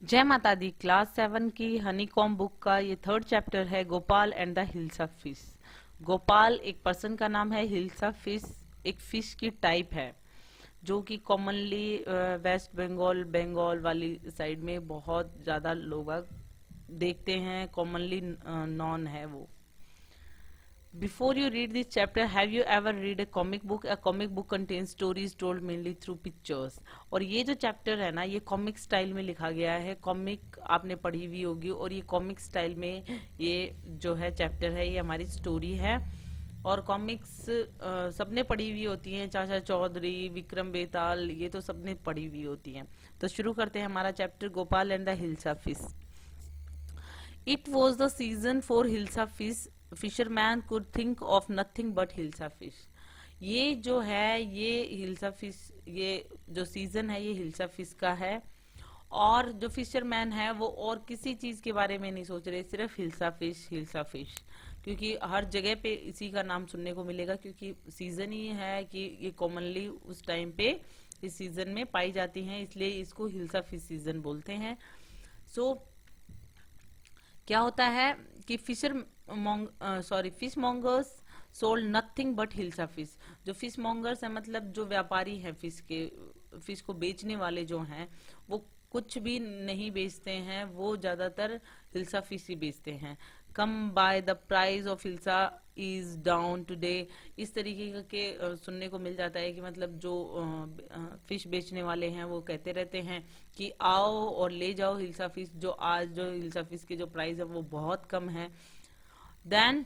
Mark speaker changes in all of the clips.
Speaker 1: जय माता दी। क्लास 7 की हनीकॉम बुक का ये थर्ड चैप्टर है, Gopal and the hilsa fish. Gopal एक पर्सन का नाम है, हिल्सा फिश एक फिश की टाइप है जो कि कॉमनली वेस्ट बंगाल बंगाल वाली साइड में बहुत ज्यादा लोग देखते हैं, कॉमनली नॉन है वो। Before you read this chapter, have you ever read a comic book? A comic book contains stories told mainly through pictures. और ये जो चैप्टर है ना, ये कॉमिक स्टाइल में लिखा गया है। कॉमिक आपने पढ़ी हुई होगी, और ये कॉमिक स्टाइल में ये जो है चैप्टर है, ये हमारी स्टोरी है। और कॉमिक्स सबने पढ़ी हुई होती हैं, चाचा चौधरी, विक्रम बेताल, ये तो सबने पढ़ी हुई होती हैं। तो शुरू करते हैं हमारा chapter, Gopal and the hilsa fish. It was the season for Hilsa fish. Fisherman could think of nothing but Hilsa fish. ये जो है ये हिल्सा फिश, ये जो सीजन है ये हिल्सा फिश का है। और जो फिशरमैन है वो और किसी चीज के बारे में नहीं सोच रहे, सिर्फ हिल्सा फिश हिल्सा फिश। क्योंकि हर जगह पे इसी का नाम सुनने को मिलेगा, क्योंकि सीजन ही है कि ये कॉमनली उस टाइम पे इस सीजन में पाई जाती हैं, इसलिए इसको हिल्सा फिश सीजन बोलते हैं। सो क्या होता है कि fish mongers sold nothing but hilsa fish. जो फिश मॉन्गर्स है मतलब जो व्यापारी हैं फिश को बेचने वाले जो हैं, वो कुछ भी नहीं बेचते हैं, वो ज्यादातर हिल्सा फिश ही बेचते हैं। Come by the price of hilsa is down today. इस तरीके के सुनने को मिल जाता है कि मतलब जो फिश बेचने वाले हैं वो कहते रहते हैं कि आओ और ले जाओ हिल्सा फिश, जो आज जो हिल्सा फिश के जो प्राइस है वो बहुत कम है। Then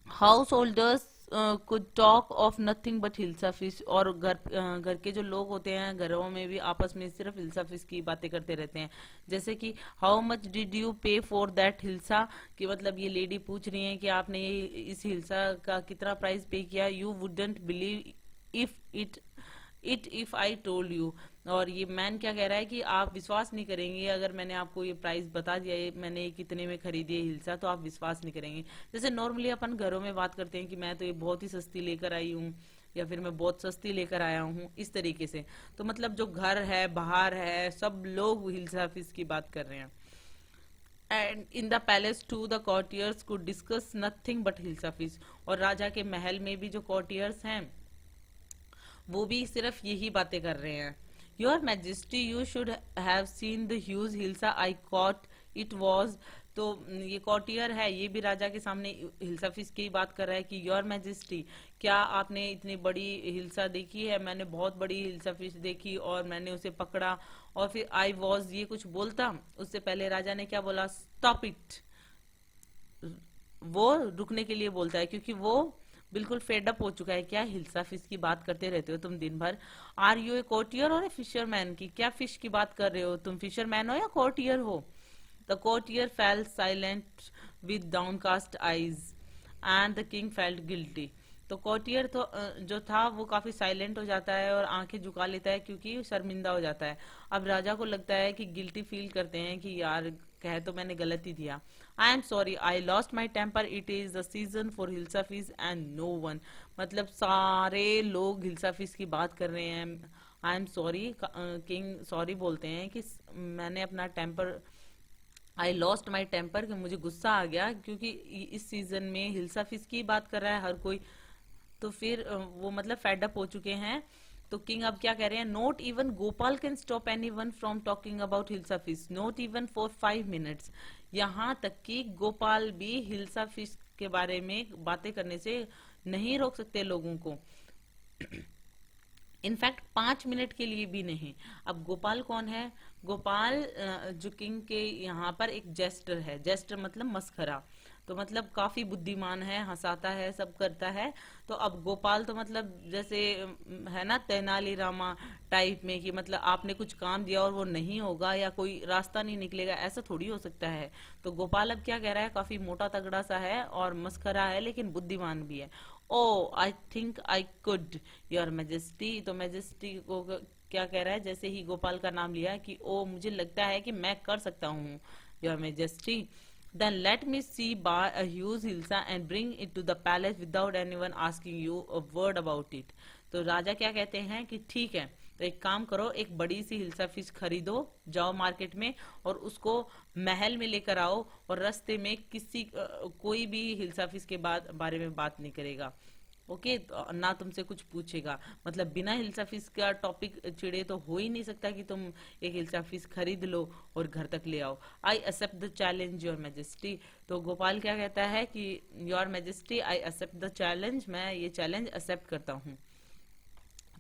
Speaker 1: householders could talk of nothing but hilsa fish. और घर के जो लोग होते हैं घरों में भी आपस में सिर्फ हिल्सा फिश की बातें करते रहते हैं। जैसे कि हाउ मच डिड यू पे फॉर दैट हिल्सा, कि मतलब ये लेडी पूछ रही है कि आपने इस हिल्सा का कितना प्राइस पे किया। You wouldn't believe if if I told you. और ये मैन क्या कह रहा है कि आप विश्वास नहीं करेंगे अगर मैंने आपको ये प्राइस बता दिया, ये मैंने ये कितने में खरीदी है हिल्सा, तो आप विश्वास नहीं करेंगे। जैसे नॉर्मली अपन घरों में बात करते हैं कि मैं तो ये बहुत ही सस्ती लेकर आई हूँ, या फिर मैं बहुत सस्ती लेकर आया हूँ, इस तरीके से। तो मतलब जो घर है बाहर है सब लोग हिल्सा फिश की बात कर रहे हैं। And in the palace to the courtiers could discuss nothing but hilsa fish. और राजा के महल में भी जो कॉर्टियर्स हैं वो भी सिर्फ यही बातें कर रहे हैं। Your majesty you should have seen the huge hilsa I cot it was. तो ये कॉटियर है, ये भी राजा के सामने हिल्सा फिश की बात कर रहा है कि योर मैजेस्टी, क्या आपने इतनी बड़ी हिल्सा देखी है? मैंने बहुत बड़ी हिल्सा फिश देखी और मैंने उसे पकड़ा। और फिर आई वॉज ये कुछ बोलता उससे पहले राजा ने क्या बोला, स्टॉप इट। वो रुकने के लिए बोलता है क्योंकि वो बिल्कुल फेड अप हो चुका है। क्या हिल्सा फिश की बात करते रहते हो तुम दिन भर? आर यू ए कोर्टियर और ए फिशरमैन? की क्या फिश की बात कर रहे हो तुम? फिशरमैन हो या कोर्टियर हो? The courtier fail silent with downcast eyes and the king felt guilty. तो कोर्टियर तो जो था वो काफी साइलेंट हो जाता है और आंखें झुका लेता है क्योंकि शर्मिंदा हो जाता है। अब राजा को लगता है कि गिल्टी फील करते हैं कि यार कह तो मैंने गलत ही दिया। I am sorry I lost my temper, it is the season for hilsa fish and no one. मतलब सारे लोग हिल्सा फिश की बात कर रहे हैं। I am sorry, king sorry बोलते हैं कि मैंने अपना temper, I lost my temper, कि मुझे गुस्सा आ गया क्योंकि इस सीजन में हिल्सा फिश की बात कर रहा है हर कोई। तो फिर वो मतलब फेड अप हो चुके हैं। तो किंग अब क्या कह रहे हैं, not even Gopal can stop any one from talking about hilsa fish, not even for 5 minutes. यहाँ तक कि गोपाल भी हिल्सा फिश के बारे में बातें करने से नहीं रोक सकते लोगों को, इनफैक्ट 5 मिनट के लिए भी नहीं। अब गोपाल कौन है? गोपाल जो किंग के यहाँ पर एक जेस्टर है। जेस्टर मतलब मस्खरा, तो मतलब काफी बुद्धिमान है, हंसाता है, सब करता है। तो अब गोपाल तो मतलब जैसे है ना तेनाली रामा टाइप में, कि मतलब आपने कुछ काम दिया और वो नहीं होगा या कोई रास्ता नहीं निकलेगा, ऐसा थोड़ी हो सकता है। तो गोपाल अब क्या कह रहा है, काफी मोटा तगड़ा सा है और मस्खरा है लेकिन बुद्धिमान भी है। Oh I think I could your majesty. तो मैजेस्टी को क्या कह रहा है, जैसे ही गोपाल का नाम लिया कि ओ मुझे लगता है कि मैं कर सकता हूँ your majesty, then let me see buy a huge hilsa and bring it to the palace without anyone asking you a word about it। तो राजा क्या कहते हैं कि ठीक है तो एक काम करो, एक बड़ी सी हिल्सा फिश खरीदो, जाओ मार्केट में और उसको महल में लेकर आओ, और रास्ते में कोई भी हिल्सा फिश के बारे में बात नहीं करेगा। ओके, तो ना तुमसे कुछ पूछेगा। मतलब बिना हिल्सा फिश का टॉपिक छिड़े तो हो ही नहीं सकता कि तुम एक हिल्सा फिश खरीद लो और घर तक ले आओ। I accept the challenge your majesty. तो गोपाल क्या कहता है कि your majesty I accept the challenge, मैं ये चैलेंज एक्सेप्ट करता हूँ।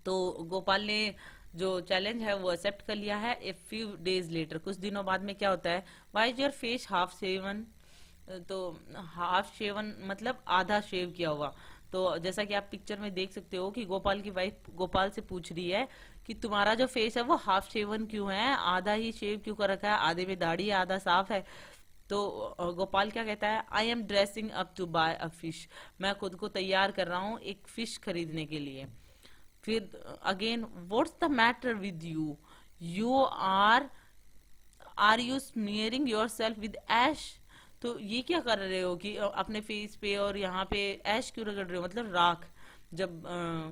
Speaker 1: तो गोपाल ने जो चैलेंज है वो एक्सेप्ट कर लिया है। ए फ्यू डेज लेटर, कुछ दिनों बाद में क्या होता है, why is your face half shaven. तो हाफ शेवन मतलब आधा शेव किया हुआ। तो जैसा कि आप पिक्चर में देख सकते हो कि गोपाल की वाइफ गोपाल से पूछ रही है कि तुम्हारा जो फेस है वो हाफ शेवन क्यों है, आधा ही शेव क्यों कर रखा है, आधे में दाढ़ी है आधा साफ है। तो गोपाल क्या कहता है, I am dressing up to buy a fish, मैं खुद को तैयार कर रहा हूँ एक फिश खरीदने के लिए। फिर again, what's the matter with you, you are you smearing yourself with ash. तो ये क्या कर रहे हो कि अपने फेस पे और यहाँ पे ऐश क्यों रगड़ रहे हो, मतलब राख। जब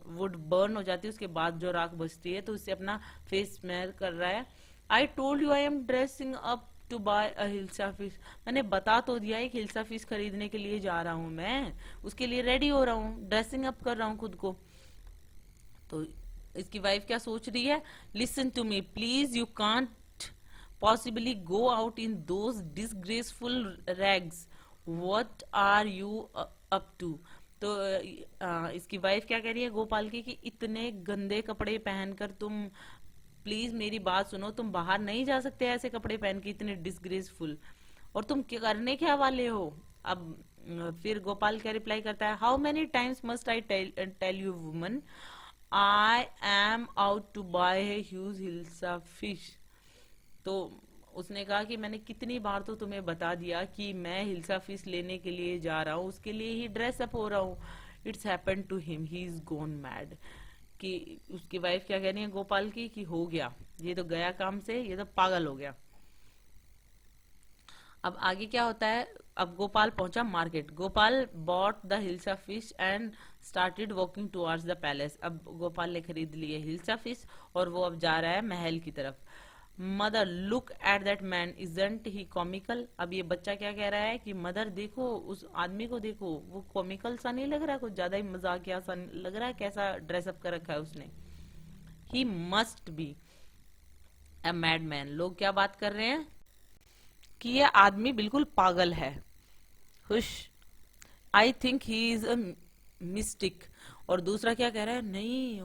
Speaker 1: वुड बर्न हो जाती है उसके बाद जो राख बचती है तो उससे अपना फेस स्मेयर कर रहा है। I told you I am dressing up to buy a hilsa fish, मैंने बता तो दिया एक हिल्सा फिश खरीदने के लिए जा रहा हूँ, मैं उसके लिए रेडी हो रहा हूँ, ड्रेसिंग अप कर रहा हूँ खुद को। तो इसकी वाइफ क्या सोच रही है, listen to me please, you can't possibly go out in those disgraceful rags, what are you up to। तो इसकी वाइफ क्या कह रही है गोपाल की कि इतने गंदे कपड़े पहनकर तुम, प्लीज मेरी बात सुनो, तुम बाहर नहीं जा सकते ऐसे कपड़े पहन के इतने डिसग्रेसफुल, और तुम क्या करने क्या वाले हो। अब फिर गोपाल क्या रिप्लाई करता है, how many times must I tell you woman, I am out to buy huge hilsa fish. तो उसने कहा कि मैंने कितनी बार तो तुम्हें बता दिया कि मैं हिल्सा फिश लेने के लिए जा रहा हूँ, उसके लिए ही ड्रेस अप हो रहा हूँ। It's happen to him, he is gone mad. कि उसकी वाइफ क्या कह रही है गोपाल की कि हो गया, ये तो गया काम से, ये तो पागल हो गया। अब आगे क्या होता है, अब गोपाल पहुंचा market, Gopal bought the hilsa fish and started walking towards the palace. अब गोपाल ने खरीद लिए हिल्सा फिश और वो अब जा रहा है महल की तरफ। Mother look at that man, isn't he comical. अब ये बच्चा क्या कह रहा है कि मदर देखो उस आदमी को, देखो वो कॉमिकल सा नहीं लग रहा, कुछ ज्यादा ही मजाकिया सा लग रहा है, कैसा ड्रेसअप कर रखा है उसने। He must be a mad man, लोग क्या बात कर रहे हैं कि ये आदमी बिल्कुल पागल है। Hush, I think he is a mystic. और दूसरा क्या कह रहा है, नहीं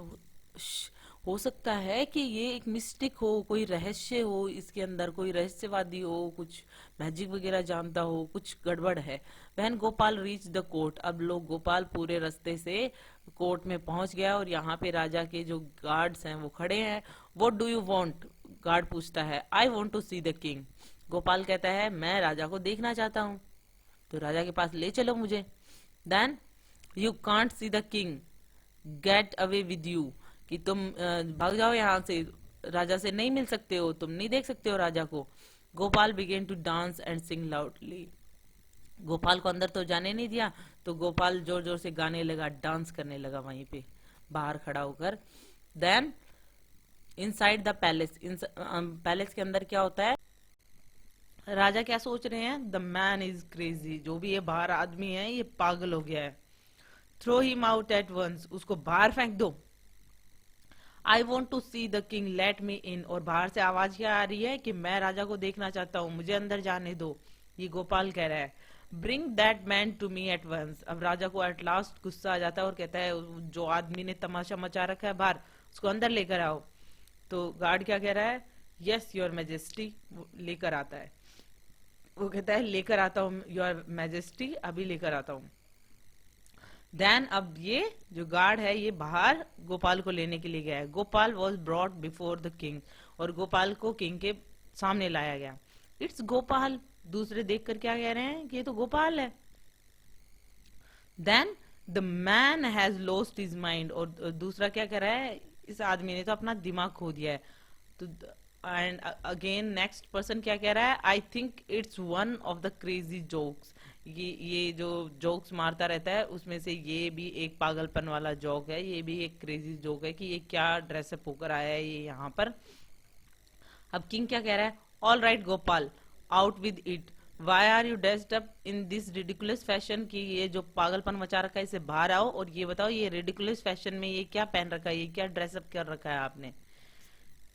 Speaker 1: हो सकता है कि ये एक मिस्टिक हो, कोई रहस्य हो इसके अंदर, कोई रहस्यवादी हो, कुछ मैजिक वगैरह जानता हो, कुछ गड़बड़ है। वहन गोपाल रीच द कोर्ट, अब लोग गोपाल पूरे रास्ते से कोर्ट में पहुंच गया और यहाँ पे राजा के जो गार्ड्स हैं वो खड़े हैं। What do you want, guard पूछता है। I want to see the king, Gopal कहता है मैं राजा को देखना चाहता हूँ, तो राजा के पास ले चलो मुझे। Then you can't see the king, get away with you, कि तुम भाग जाओ यहाँ से, राजा से नहीं मिल सकते हो, तुम नहीं देख सकते हो राजा को। Gopal begin to dance and sing loudly, Gopal को अंदर तो जाने नहीं दिया, तो गोपाल जोर जोर से गाने लगा, डांस करने लगा वहीं पे बाहर खड़ा होकर। Then inside the palace, palace के अंदर क्या होता है, राजा क्या सोच रहे हैं, द मैन इज क्रेजी, जो भी ये बाहर आदमी है ये पागल हो गया है। Throw him out at once, उसको बाहर फेंक दो। I want to see the king, let me in, और बाहर से आवाज क्या आ रही है कि मैं राजा को देखना चाहता हूँ, मुझे अंदर जाने दो, ये गोपाल कह रहा है। Bring that man to me at once, अब राजा को एट लास्ट गुस्सा आ जाता है और कहता है जो आदमी ने तमाशा मचा रखा है बाहर, उसको अंदर लेकर आओ। तो गार्ड क्या कह रहा है, यस योर मैजेस्टी, लेकर आता है। वो कहता है लेकर आता हूँ योर मैजेस्टी, अभी लेकर आता हूँ। देन अब ये जो गार्ड है ये बाहर गोपाल को लेने के लिए गया है। Gopal was brought before the king, और गोपाल को किंग के सामने लाया गया। इट्स गोपाल, दूसरे देखकर क्या कह रहे हैं कि ये तो गोपाल है। Then the man has lost his mind, और दूसरा क्या कह रहा है, इस आदमी ने तो अपना दिमाग खो दिया है। तो एंड अगेन नेक्स्ट पर्सन क्या कह रहा है, I think it's one of the crazy jokes, ये जो जोक्स मारता रहता है उसमें से ये भी एक पागलपन वाला जोक है, ये भी एक क्रेजी जोक है कि ये क्या ड्रेसअप होकर आया है ये यहाँ पर। अब किंग क्या कह रहा है, all right Gopal, out with it, why are you dressed up in this ridiculous fashion, की ये जो पागलपन मचा रखा है इसे बाहर आओ और ये बताओ ये रिडिकुलस फैशन में ये क्या पहन रखा है, ये क्या ड्रेसअप कर रखा है आपने।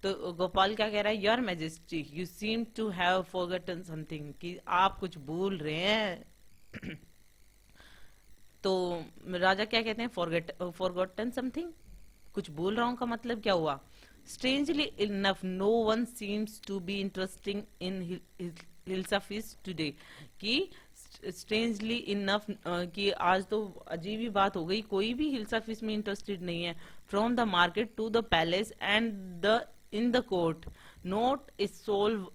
Speaker 1: तो गोपाल क्या कह रहा है, your majesty you seem to have forgotten something, कि आप कुछ भूल रहे हैं। तो राजा क्या कहते हैं, फॉरगॉटन समथिंग, कुछ भूल रहा हूं का मतलब क्या हुआ। Strangely enough no one seems to be interesting in hilsa fish today, कि स्ट्रेंजली इनफ कि आज तो अजीब ही बात हो गई, कोई भी हिल्सा फीस में इंटरेस्टेड नहीं है। From the market to the palace and the in the court not a soul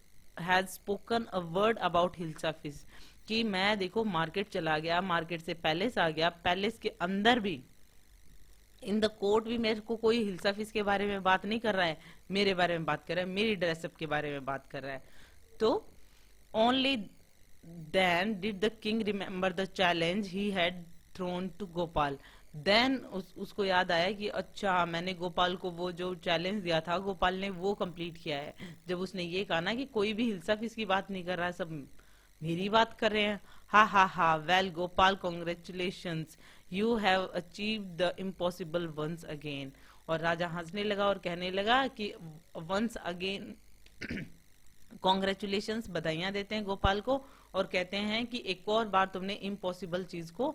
Speaker 1: has spoken a word about hilsa fish, कि मैं देखो मार्केट चला गया, मार्केट से पैलेस आ गया, पैलेस के अंदर भी इन द कोर्ट भी मेरे को कोई हिल्सा फीस के बारे में बात नहीं कर रहा है, मेरे बारे में बात कर रहा है, मेरी ड्रेसअप के बारे में बात कर रहा है। तो only then did the king remember the challenge he had thrown to Gopal, then उसको याद आया कि अच्छा मैंने गोपाल को वो जो चैलेंज दिया था गोपाल ने वो कंप्लीट किया है, जब उसने ये कहा ना कि कोई भी हिल्सा फीस की बात नहीं कर रहा है, सब मेरी बात कर रहे हैं। Ha ha ha, well Gopal congratulations, you have achieve the impossible once again. और राजा हंसने लगा और कहने लगा कि वंस अगेन कॉन्ग्रेचुलेशंस, बधाइयां देते हैं गोपाल को और कहते हैं कि एक और बार तुमने इम्पॉसिबल चीज को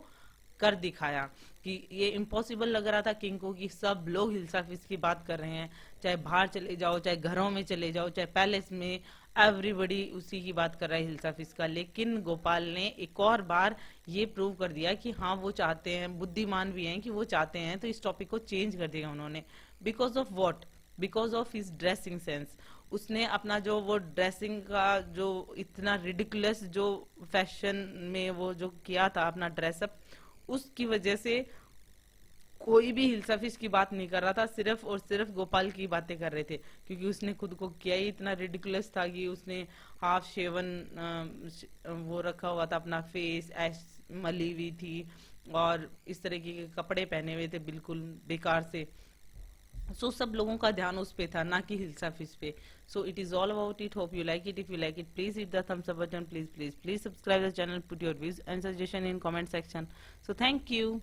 Speaker 1: कर दिखाया। कि ये इम्पॉसिबल लग रहा था किंग को कि सब लोग हिल्सा फीस की बात कर रहे हैं, चाहे बाहर चले जाओ, चाहे घरों में चले जाओ, चाहे पैलेस में, एवरीबडी उसी की बात कर रहा है हिल्सा फीस का। लेकिन गोपाल ने एक और बार ये प्रूव कर दिया कि हाँ वो चाहते हैं, बुद्धिमान भी हैं कि वो चाहते हैं, तो इस टॉपिक को चेंज कर दिया उन्होंने। Because of what, because of his dressing sense, उसने अपना जो वो ड्रेसिंग का जो इतना रिडिकुलस जो फैशन में वो जो किया था अपना ड्रेसअप, उसकी वजह से कोई भी हिल्सा फिश की बात नहीं कर रहा था, सिर्फ और सिर्फ गोपाल की बातें कर रहे थे, क्योंकि उसने खुद को किया ही इतना रिडिकुलस था कि उसने हाफ शेवन वो रखा हुआ था, अपना फेस ऐश मली हुई थी और इस तरीके के कपड़े पहने हुए थे बिल्कुल बेकार से। सो सब लोगों का ध्यान उस पे था, ना कि हिल्सा फिश पे। So it is all about it, hope you like it. If you like it please hit the thumbs up button, please please please subscribe the channel, put your views and suggestion in comment section. So thank you.